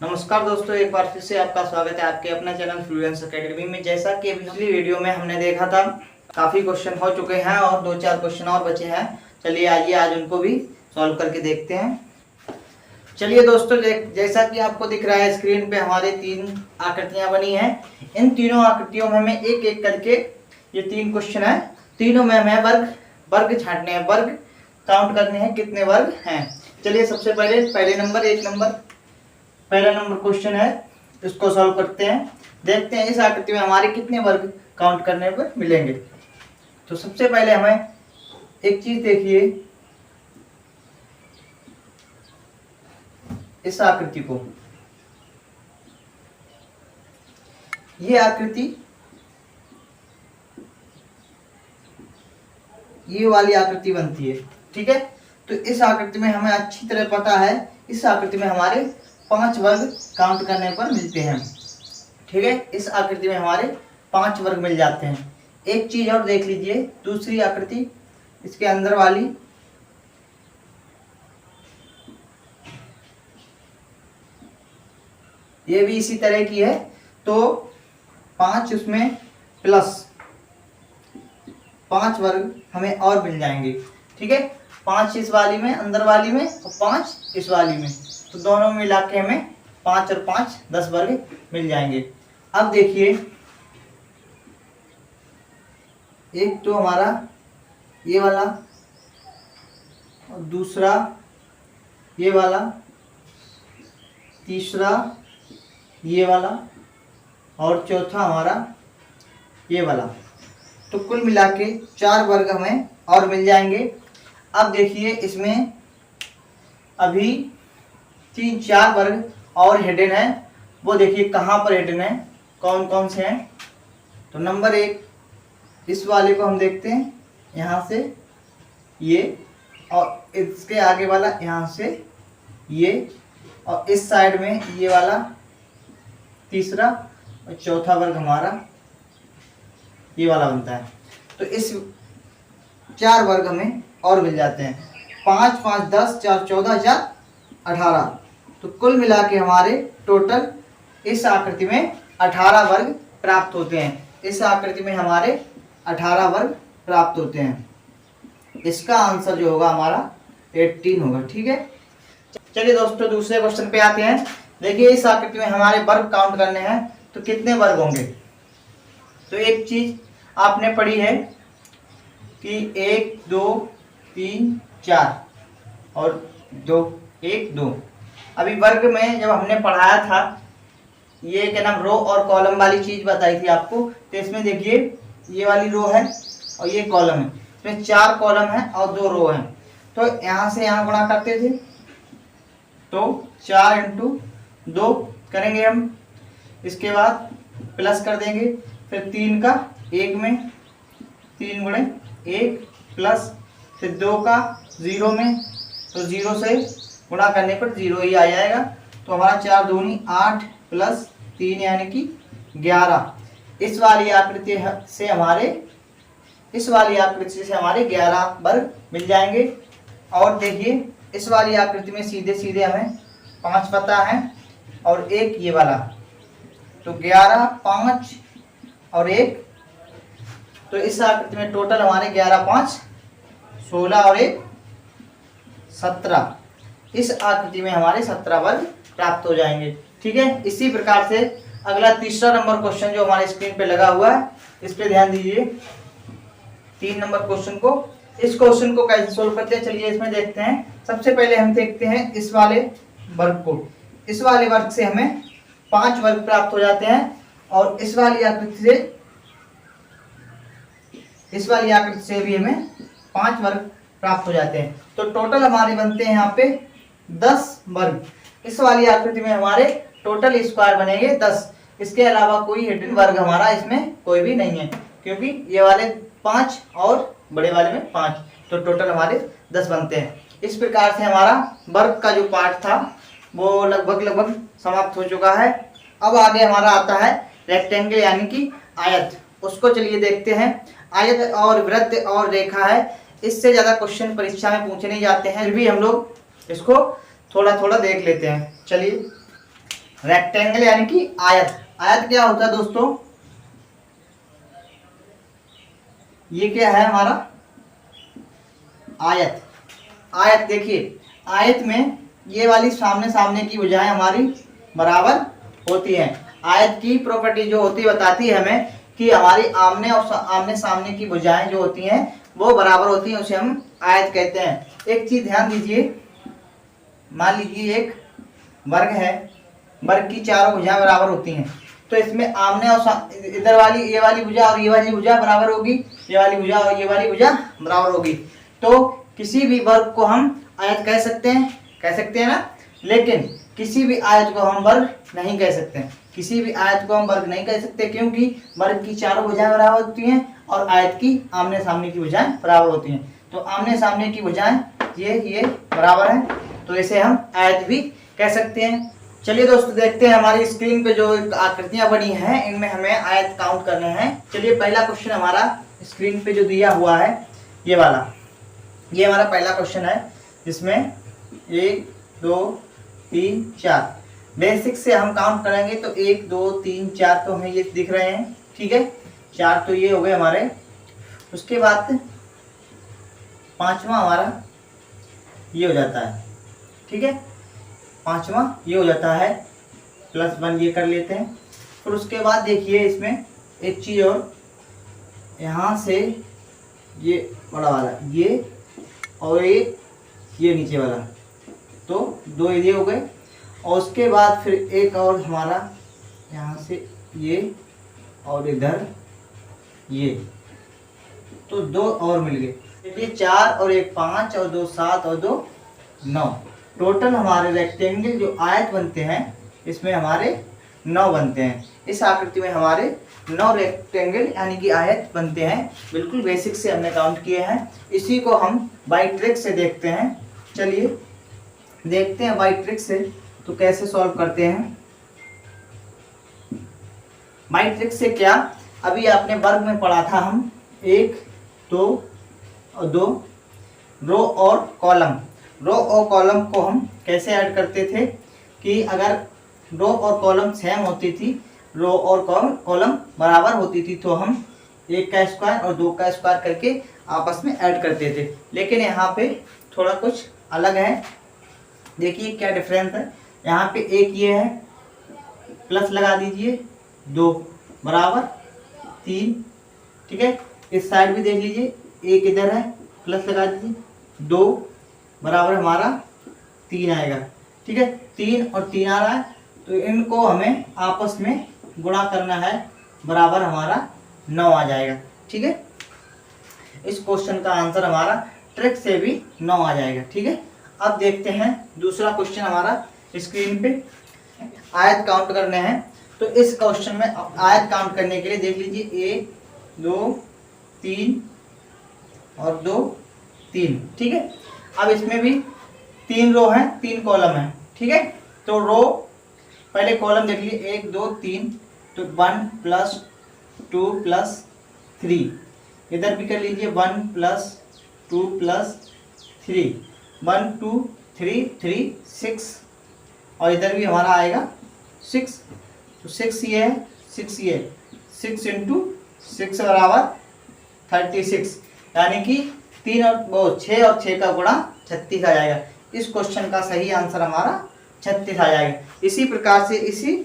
नमस्कार दोस्तों, एक बार फिर से आपका स्वागत है आपके अपने चैनल फ्लुएंस एकेडमी में। जैसा कि पिछली वीडियो में हमने देखा था, काफ़ी क्वेश्चन हो चुके हैं और 2-4 क्वेश्चन और बचे हैं। चलिए आइए आज उनको भी सॉल्व करके देखते हैं। चलिए दोस्तों, जैसा कि आपको दिख रहा है स्क्रीन पे हमारे 3 आकृतियां बनी हैं। इन तीनों आकृतियों में हमें एक एक करके ये 3 क्वेश्चन है, तीनों में हमें वर्ग छांटने हैं, वर्ग काउंट करने हैं कितने वर्ग हैं। चलिए सबसे पहले पहला नंबर क्वेश्चन है, इसको सॉल्व करते हैं। देखते हैं इस आकृति में हमारे कितने वर्ग काउंट करने पर मिलेंगे। तो सबसे पहले हमें एक चीज देखिए, इस आकृति को, ये आकृति, ये वाली आकृति बनती है, ठीक है। तो इस आकृति में हमें अच्छी तरह पता है, इस आकृति में हमारे 5 वर्ग काउंट करने पर मिलते हैं, ठीक है। इस आकृति में हमारे 5 वर्ग मिल जाते हैं। एक चीज और देख लीजिए, दूसरी आकृति इसके अंदर वाली, ये भी इसी तरह की है। तो 5 उसमें प्लस 5 वर्ग हमें और मिल जाएंगे, ठीक है। 5 इस वाली में, अंदर वाली में, और 5 इस वाली में, तो दोनों में मिला के हमें 5 और 5 10 वर्ग मिल जाएंगे। अब देखिए, एक तो हमारा ये वाला, और दूसरा ये वाला, तीसरा ये वाला, और चौथा हमारा ये वाला। तो कुल मिला के 4 वर्ग हमें और मिल जाएंगे। अब देखिए, इसमें अभी 3-4 वर्ग और हिडन है। वो देखिए कहाँ पर हिडन है, कौन कौन से हैं। तो नंबर 1, इस वाले को हम देखते हैं, यहाँ से ये, और इसके आगे वाला यहाँ से ये, और इस साइड में ये वाला तीसरा, और चौथा वर्ग हमारा ये वाला बनता है। तो इस 4 वर्ग हमें और मिल जाते हैं। 5 5 10, 4 14, 4 18। तो कुल मिला के हमारे टोटल इस आकृति में 18 वर्ग प्राप्त होते हैं। इस आकृति में हमारे 18 वर्ग प्राप्त होते हैं। इसका आंसर जो होगा हमारा 18 होगा, ठीक है। चलिए दोस्तों, दूसरे क्वेश्चन पे आते हैं। देखिए, इस आकृति में हमारे वर्ग काउंट करने हैं, तो कितने वर्ग होंगे। तो एक चीज आपने पढ़ी है कि 1 2 3 4 और 2 1 2। अभी वर्ग में जब हमने पढ़ाया था, ये क्या नाम, रो और कॉलम वाली चीज बताई थी आपको। तो इसमें देखिए, ये वाली रो है और ये कॉलम है। इसमें 4 कॉलम है और 2 रो है। तो यहाँ से यहाँ गुणा करते थे, तो 4 × 2 करेंगे हम। इसके बाद प्लस कर देंगे, फिर 3 का 1 में, 3 × 1 प्लस, फिर 2 का 0 में, तो 0 से गुणा करने पर 0 ही आ जाएगा। तो हमारा 4 दूनी 8 प्लस 3 यानी कि 11। इस वाली आकृति से हमारे 11 वर्ग मिल जाएंगे। और देखिए, इस वाली आकृति में सीधे सीधे हमें 5 पता है और 1 ये वाला, तो 11 5 और 1। तो इस आकृति में टोटल हमारे 11 5 16 और 1 17। इस आकृति में हमारे 17 वर्ग प्राप्त हो जाएंगे, ठीक है। इसी प्रकार से अगला तीसरा नंबर क्वेश्चन जो हमारे स्क्रीन पे लगा हुआ है, इस पे ध्यान दीजिए। 3 नंबर क्वेश्चन को, इस क्वेश्चन को कैसे सोल्व करते हैं, चलिए इसमें देखते हैं। सबसे पहले हम देखते हैं इस वाले वर्ग को। इस वाले वर्ग से हमें 5 वर्ग प्राप्त हो जाते हैं, और इस वाली आकृति से भी हमें 5 वर्ग प्राप्त हो जाते हैं। तो टोटल हमारे बनते हैं यहाँ पे 10 वर्ग। इस वाली आकृति में हमारे टोटल स्क्वायर बनेंगे 10। इसके अलावा कोई हिडन वर्ग हमारा इसमें कोई भी नहीं है, क्योंकि ये वाले 5 और बड़े वाले में 5, तो टोटल हमारे 10 बनते हैं। इस प्रकार से हमारा वर्ग का जो पार्ट था वो लगभग समाप्त हो चुका है। अब आगे हमारा आता है रेक्टेंगल यानी कि आयत। उसको चलिए देखते हैं। आयत और वृत्त और रेखा है, इससे ज़्यादा क्वेश्चन परीक्षा में पूछे नहीं जाते हैं, फिर भी हम लोग इसको थोड़ा थोड़ा देख लेते हैं। चलिए रेक्टेंगल यानी कि आयत। आयत क्या होता है दोस्तों, ये क्या है हमारा आयत। आयत देखिए, आयत में ये वाली सामने सामने की भुजाएं हमारी बराबर होती हैं। आयत की प्रॉपर्टी जो होती है बताती है हमें कि हमारी आमने और आमने सामने की भुजाएं जो होती हैं वो बराबर होती हैं, उसे हम आयत कहते हैं। एक चीज ध्यान दीजिए, मान लीजिए एक वर्ग है, वर्ग की चारों भुजाएं बराबर होती हैं, तो इसमें आमने और इधर वाली ये वाली भुजा और ये वाली भुजा बराबर होगी, ये वाली भुजा और ये वाली भुजा बराबर होगी। तो किसी भी वर्ग को हम आयत कह सकते हैं ना, लेकिन किसी भी आयत को हम वर्ग नहीं कह सकते। किसी भी आयत को हम वर्ग नहीं कह सकते क्योंकि वर्ग की चारों भुजाएं बराबर होती हैं और आयत की आमने सामने की भुजाएं बराबर होती हैं। तो आमने सामने की भुजाएं ये बराबर है, तो इसे हम आयत भी कह सकते हैं। चलिए दोस्तों देखते हैं हमारी स्क्रीन पे जो आकृतियां बनी हैं इनमें हमें आयत काउंट करने हैं। चलिए पहला क्वेश्चन हमारा स्क्रीन पे जो दिया हुआ है ये वाला, ये हमारा पहला क्वेश्चन है जिसमें 1 2 3 4 बेसिक से हम काउंट करेंगे तो 1 2 3 4 तो हमें ये दिख रहे हैं, ठीक है, 4 तो ये हो गए हमारे। उसके बाद पांचवा हमारा ये हो जाता है, ठीक है, पांचवा ये हो जाता है, +1 ये कर लेते हैं। फिर उसके बाद देखिए इसमें एक चीज और, यहाँ से ये बड़ा वाला ये और ये नीचे वाला, तो 2 ये हो गए। और उसके बाद फिर एक और हमारा यहाँ से ये और इधर ये, तो 2 और मिल गए। देखिए 4 और 1 5 और 2 7 और 2 9, टोटल हमारे रेक्टेंगल जो आयत बनते हैं इसमें हमारे 9 बनते हैं। इस आकृति में हमारे 9 रेक्टेंगल यानी कि आयत बनते हैं। बिल्कुल बेसिक से हमने काउंट किए हैं। इसी को हम बाई ट्रिक से देखते हैं। चलिए देखते हैं बाई ट्रिक से तो कैसे सॉल्व करते हैं। बाई ट्रिक से क्या, अभी आपने वर्ग में पढ़ा था हम 1 2 और 2 रो और कॉलम। रो और कॉलम को हम कैसे ऐड करते थे कि अगर रो और कॉलम सेम होती थी, रो और कॉलम बराबर होती थी, तो हम 1 का स्क्वायर और 2 का स्क्वायर करके आपस में ऐड करते थे। लेकिन यहाँ पे थोड़ा कुछ अलग है। देखिए क्या डिफरेंस है। यहाँ पे 1 ये है, प्लस लगा दीजिए 2 बराबर 3, ठीक है। इस साइड भी देख लीजिए 1 इधर है, प्लस लगा दीजिए 2 बराबर हमारा 3 आएगा, ठीक है। 3 और 3 आ रहा है, तो इनको हमें आपस में गुणा करना है, बराबर हमारा 9 आ जाएगा, ठीक है। इस क्वेश्चन का आंसर हमारा ट्रिक से भी 9 आ जाएगा, ठीक है। अब देखते हैं दूसरा क्वेश्चन हमारा स्क्रीन पे। आयत काउंट करने हैं, तो इस क्वेश्चन में आयत काउंट करने के लिए देख लीजिए 1 2 3 और 2 3, ठीक है। अब इसमें भी 3 रो हैं 3 कॉलम हैं, ठीक है। तो रो पहले कॉलम देख लीजिए 1 2 3, तो 1 + 2 + 3, इधर भी कर लीजिए 1 + 2 + 3, 1 2 3 3 6, और इधर भी हमारा आएगा 6, तो 6 ये है 6 ये 6 × 6 बराबर 36, यानी कि 3 और 6 और 6 का गुणा 36 आ जाएगा। इस क्वेश्चन का सही आंसर हमारा 36 आ जाएगा। इसी प्रकार से इसी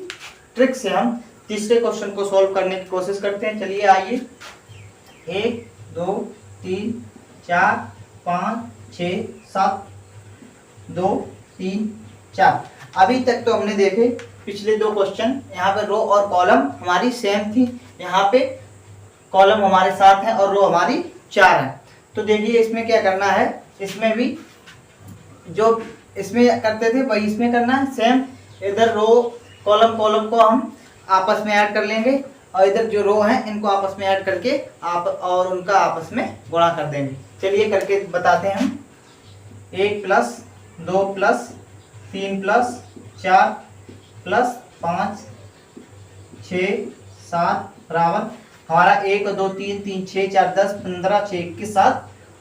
ट्रिक से हम तीसरे क्वेश्चन को सॉल्व करने की कोशिश करते हैं। चलिए आइए 1 2 3 4 5 6 7 2 3 4। अभी तक तो हमने देखे पिछले 2 क्वेश्चन, यहाँ पे रो और कॉलम हमारी सेम थी, यहाँ पे कॉलम हमारे 7 है और रो हमारी 4 है। तो देखिए इसमें क्या करना है, इसमें भी जो इसमें करते थे वही इसमें करना है सेम। इधर रो कॉलम को हम आपस में ऐड कर लेंगे और इधर जो रो हैं इनको आपस में ऐड करके और उनका आपस में गुणा कर देंगे। चलिए करके बताते हैं हम। 1 + 2 + 3 + 4 + 5 6 7 बराबर हमारा 1 2 3 3 6 4 10 15 6 21 7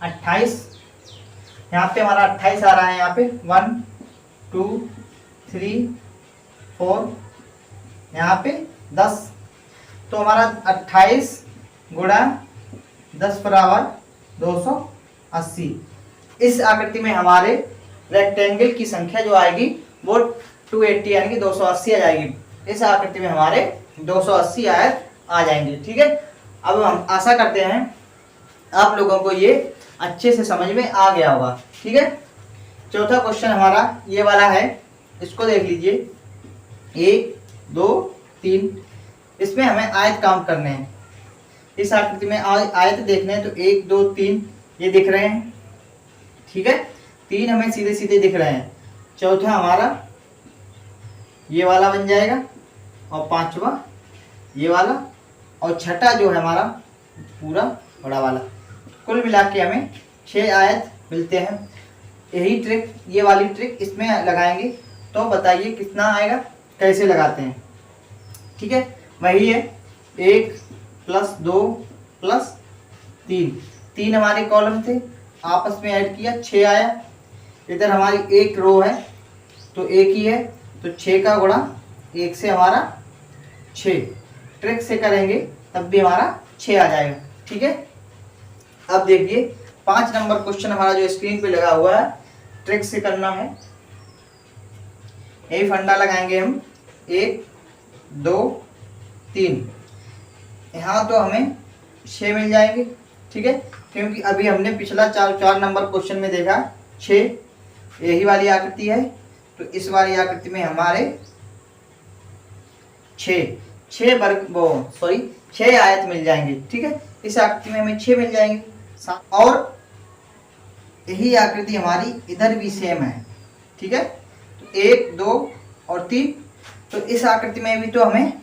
28। यहाँ पे हमारा 28 आ रहा है। यहाँ पे 1 2 3 4, यहाँ पे 10, तो हमारा 28 गुणा 10 बराबर 280। इस आकृति में हमारे रेक्टेंगल की संख्या जो आएगी वो 280 यानी कि 280 आ जाएगी। इस आकृति में हमारे 280 आयत आ जाएंगे। ठीक है, अब हम आशा करते हैं आप लोगों को ये अच्छे से समझ में आ गया होगा। ठीक है, चौथा क्वेश्चन हमारा ये वाला है, इसको देख लीजिए। 1 2 3, इसमें हमें आयत काउंट करने हैं। इस आकृति में आयत देखने हैं तो 1 2 3 ये दिख रहे हैं। ठीक है, 3 हमें सीधे सीधे दिख रहे हैं। चौथा हमारा ये वाला बन जाएगा और 5वां ये वाला और छठा जो है हमारा पूरा बड़ा वाला। कुल मिला के हमें 6 आयत मिलते हैं। यही ट्रिक, ये वाली ट्रिक इसमें लगाएंगे तो बताइए कितना आएगा, कैसे लगाते हैं। ठीक है, वही है 1 + 2 + 3, 3 हमारे कॉलम थे, आपस में ऐड किया 6 आया। इधर हमारी एक रो है तो एक ही है, तो 6 का गुणा 1 से हमारा 6। ट्रिक से करेंगे तब भी हमारा 6 आ जाएगा। ठीक है, अब देखिए 5 नंबर क्वेश्चन हमारा जो स्क्रीन पे लगा हुआ है, ट्रिक से करना है। यही फंडा लगाएंगे हम। 1 2 3, यहाँ तो हमें 6 मिल जाएंगे। ठीक है, क्योंकि अभी हमने पिछला 4 नंबर क्वेश्चन में देखा 6, यही वाली आकृति है, तो इस वाली आकृति में हमारे 6 आयत मिल जाएंगे। ठीक है, इस आकृति में हमें 6 मिल जाएंगे। और यही आकृति हमारी इधर भी सेम है। ठीक है, तो 1 2 और 3, तो इस आकृति में भी तो हमें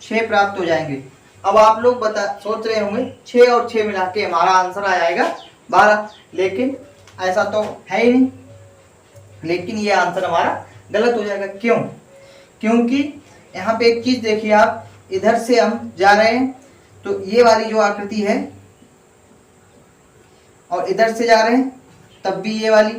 6 प्राप्त हो जाएंगे। अब आप लोग सोच रहे होंगे 6 और 6 मिला के हमारा आंसर आ जाएगा 12, लेकिन ऐसा तो है ही नहीं। लेकिन ये आंसर हमारा गलत हो जाएगा। क्यों? क्योंकि यहाँ पे एक चीज देखिए आप, इधर से हम जा रहे हैं तो ये वाली जो आकृति है, और इधर से जा रहे हैं तब भी ये वाली,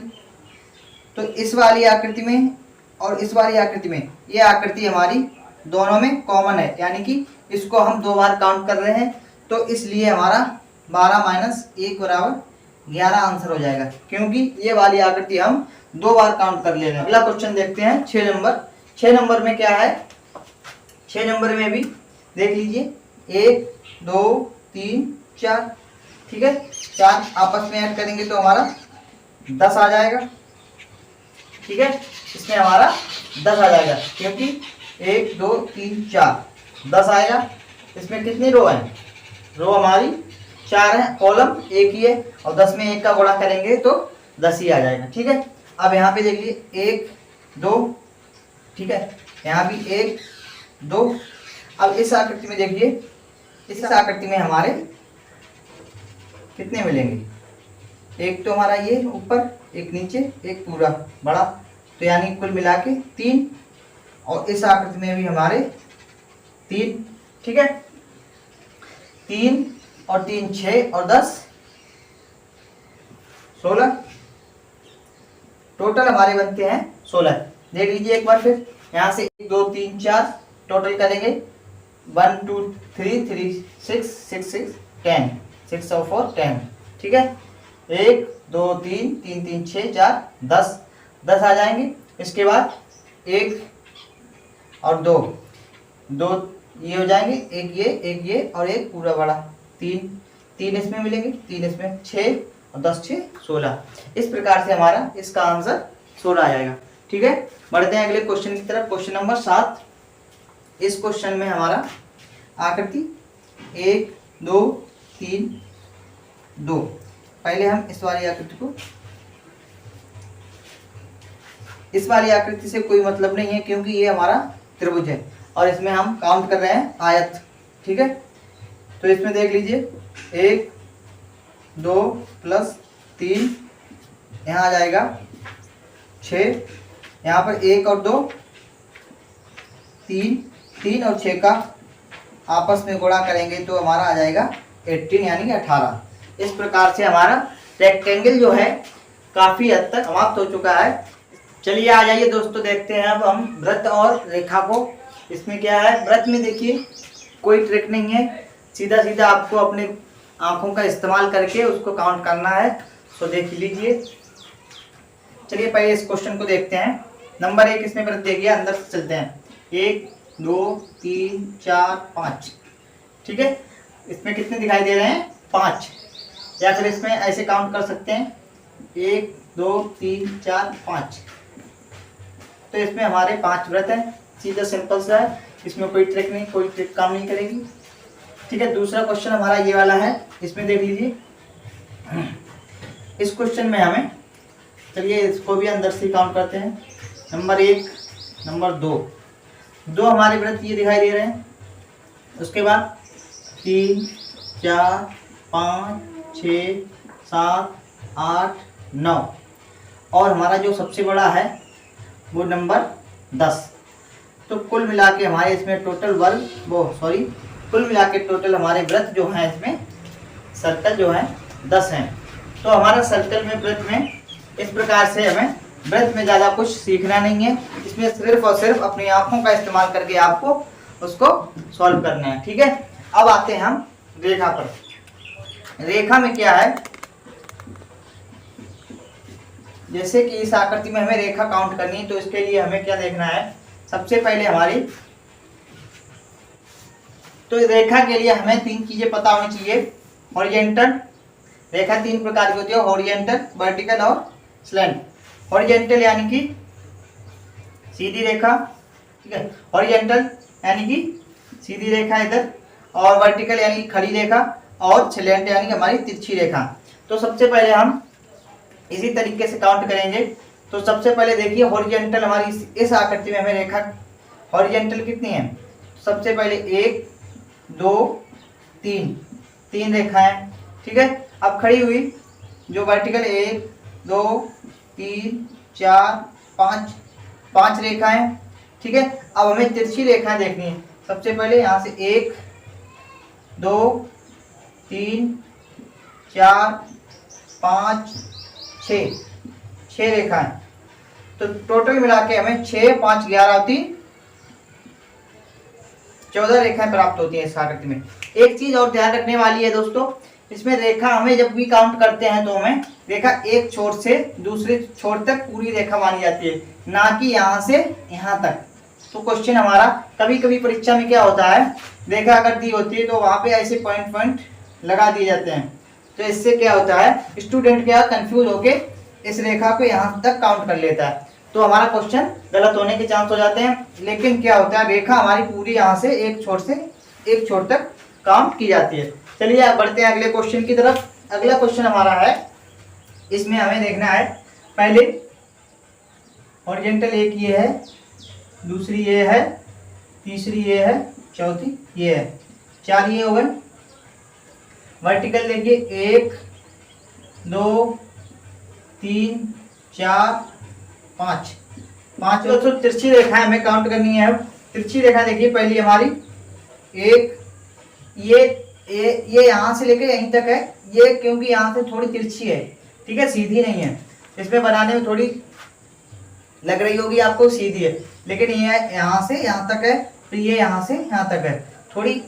तो इस वाली आकृति में और इस वाली आकृति में ये आकृति हमारी दोनों में कॉमन है, यानी कि इसको हम 2 बार काउंट कर रहे हैं, तो इसलिए हमारा 12 - 1 बराबर 11 आंसर हो जाएगा, क्योंकि ये वाली आकृति हम 2 बार काउंट कर ले रहे हैं। अगला क्वेश्चन देखते हैं 6 नंबर। 6 नंबर में क्या है? 6 नंबर में भी देख लीजिए 1 2 3 4। ठीक है, 4 आपस में ऐड करेंगे तो हमारा 10 आ जाएगा। ठीक है, इसमें हमारा 10 आ जाएगा, क्योंकि 1 2 3 4 10 आएगा। इसमें कितनी रो हैं? रो हमारी 4 है, कॉलम एक ही है, और 10 में 1 का गुणा करेंगे तो 10 ही आ जाएगा। ठीक है, अब यहाँ पे देखिए 1 2, ठीक है, यहाँ भी 1 2। अब इस आकृति में देखिए, इस आकृति में हमारे कितने मिलेंगे? एक तो हमारा ये ऊपर, एक नीचे, एक पूरा बड़ा, तो यानी कुल मिला के 3, और इस आकृति में भी हमारे 3। ठीक है, 3 और 3 6 और 10 16, टोटल हमारे बनते हैं 16। देख लीजिए एक बार फिर, यहाँ से 1 2 3 4 टोटल करेंगे 1 2 3 3 6 6 6 10, 6 और 4 10। ठीक है, 1 2 3 3 3 6 4 10 10 आ जाएंगे। इसके बाद 1 और 2 2 ये हो जाएंगे, एक ये और एक पूरा बड़ा 3 इसमें मिलेंगे, 3 इसमें, 6 और 10 6 16। इस प्रकार से हमारा इसका आंसर 16 आ जाएगा। ठीक है, बढ़ते हैं अगले क्वेश्चन की तरफ। Question number 7। इस क्वेश्चन में हमारा आकृति 1 2 3 2। पहले हम इस वाली आकृति को, इस वाली आकृति से कोई मतलब नहीं है, क्योंकि ये हमारा त्रिभुज है और इसमें हम काउंट कर रहे हैं आयत। ठीक है, तो इसमें देख लीजिए 1 2 + 3, यहाँ आ जाएगा 6, यहाँ पर 1 और 2 3 और 6 का आपस में गुणा करेंगे तो हमारा आ जाएगा 18 यानी कि 18। इस प्रकार से हमारा रेक्टेंगल जो है काफ़ी हद तक समाप्त हो चुका है। चलिए आ जाइए दोस्तों, देखते हैं अब हम वृत्त और रेखा को। इसमें क्या है, वृत्त में देखिए कोई ट्रिक नहीं है, सीधा सीधा आपको अपने आंखों का इस्तेमाल करके उसको काउंट करना है। तो देख लीजिए। चलिए पहले इस क्वेश्चन को देखते हैं। नंबर 1 इसमें वृत्त देखिए, अंदर से चलते हैं। 1 2 3 4 5, ठीक है। इसमें कितने दिखाई दे रहे हैं, 5, या फिर इसमें ऐसे काउंट कर सकते हैं 1 2 3 4 5। तो इसमें हमारे 5 वृत्त हैं, सीधा सिंपल सा है, इसमें कोई ट्रिक नहीं, कोई ट्रिक काम नहीं करेगी, ठीक है। दूसरा क्वेश्चन हमारा ये वाला है, इसमें देख लीजिए। इस क्वेश्चन में हमें, चलिए इसको भी अंदर से काउंट करते हैं। नंबर 1 नंबर 2 हमारे वृत्त ये दिखाई दे रहे हैं। उसके बाद 3 4 5 6 7 8 9, और हमारा जो सबसे बड़ा है वो नंबर 10। तो कुल मिला के हमारे इसमें टोटल कुल मिला के टोटल हमारे वृत्त जो हैं, इसमें सर्कल जो है 10 हैं। तो हमारा सर्कल में, वृत्त में इस प्रकार से हमें वृत्त में ज़्यादा कुछ सीखना नहीं है। इसमें सिर्फ और सिर्फ अपनी आंखों का इस्तेमाल करके आपको उसको सॉल्व करना है, ठीक है। अब आते हैं हम रेखा पर। रेखा में क्या है, जैसे कि इस आकृति में हमें रेखा काउंट करनी है, तो इसके लिए हमें क्या देखना है, सबसे पहले हमारी, तो रेखा के लिए हमें 3 चीजें पता होनी चाहिए। हॉरिजेंटल रेखा 3 प्रकार की होती है, हॉरिजेंटल, वर्टिकल और स्लैंट। हॉरिजेंटल यानी कि सीधी रेखा, ठीक है, हॉरिजेंटल यानी कि सीधी रेखा इधर, और वर्टिकल यानी कि खड़ी रेखा, और स्लैंट यानी कि हमारी तिरछी रेखा। तो सबसे पहले हम इसी तरीके से काउंट करेंगे। तो सबसे पहले देखिए हॉरिजेंटल, हमारी इस आकृति में हमें रेखा हॉरिजेंटल कितनी है, सबसे पहले 1 2 3 रेखाएं, ठीक है। अब खड़ी हुई जो वर्टिकल 1 2 3 4 5 रेखाएं, ठीक है। अब हमें तिरछी रेखाएं देखनी है। सबसे पहले यहाँ से 1 2 3 4 5 6 रेखाएं। तो टोटल मिला के हमें 6 5 11 होती 14 रेखाएं प्राप्त होती हैं इस आकृति में। एक चीज और ध्यान रखने वाली है दोस्तों, इसमें रेखा हमें जब भी काउंट करते हैं तो हमें रेखा एक छोर से दूसरे छोर तक पूरी रेखा मानी जाती है, ना कि यहाँ से यहाँ तक। तो क्वेश्चन हमारा कभी कभी परीक्षा में क्या होता है, रेखा अगर दी होती है तो वहां पे ऐसे पॉइंट लगा दिए जाते हैं। तो इससे क्या होता है, स्टूडेंट क्या कंफ्यूज होके इस रेखा को यहाँ तक काउंट कर लेता है, तो हमारा क्वेश्चन गलत होने के चांस हो जाते हैं। लेकिन क्या होता है, रेखा हमारी पूरी यहाँ से एक छोर तक काउंट की जाती है। चलिए आप बढ़ते हैं अगले क्वेश्चन की तरफ। अगला क्वेश्चन हमारा है, इसमें हमें देखना है पहले हॉरिजॉन्टल, एक ये है, दूसरी ये है, तीसरी ये है, चौथी ये है, 4 ये हो गए। वर्टिकल देखिए 1 2 3 4 5 तो तिरछी रेखाएं हमें काउंट करनी है। अब तिरछी रेखा देखिए पहली हमारी एक, ये यहाँ से लेके यहीं तक है, ये क्योंकि यहाँ से थोड़ी तिरछी है, ठीक है, सीधी नहीं है। इसमें बनाने में थोड़ी लग रही होगी आपको सीधी है, लेकिन ये यहाँ से यहाँ तक है, तो ये यहाँ से यहाँ तक है, थोड़ी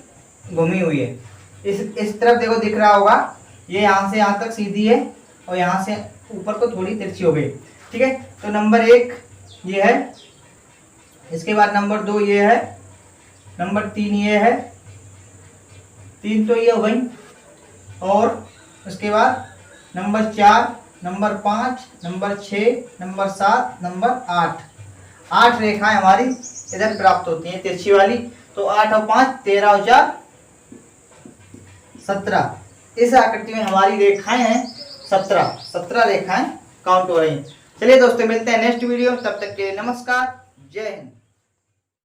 घूमी हुई है। इस तरफ देखो दिख रहा होगा, ये यहाँ से यहाँ तक सीधी है और यहाँ से ऊपर को थोड़ी तिरछी हो गई, ठीक है। तो नंबर 1 ये है, इसके बाद नंबर 2 ये है, नंबर 3 ये है, 3 तो ये हो गई, और उसके बाद number 4, number 5, number 6, number 7, number 8 रेखाएं हमारी इधर प्राप्त होती हैं तिरछी वाली। तो 8 और 5 13 और 4 17। इस आकृति में हमारी रेखाएं हैं 17 रेखाएं काउंट हो रही हैं। चलिए दोस्तों मिलते हैं नेक्स्ट वीडियो, तब तक के लिए नमस्कार, जय हिंद।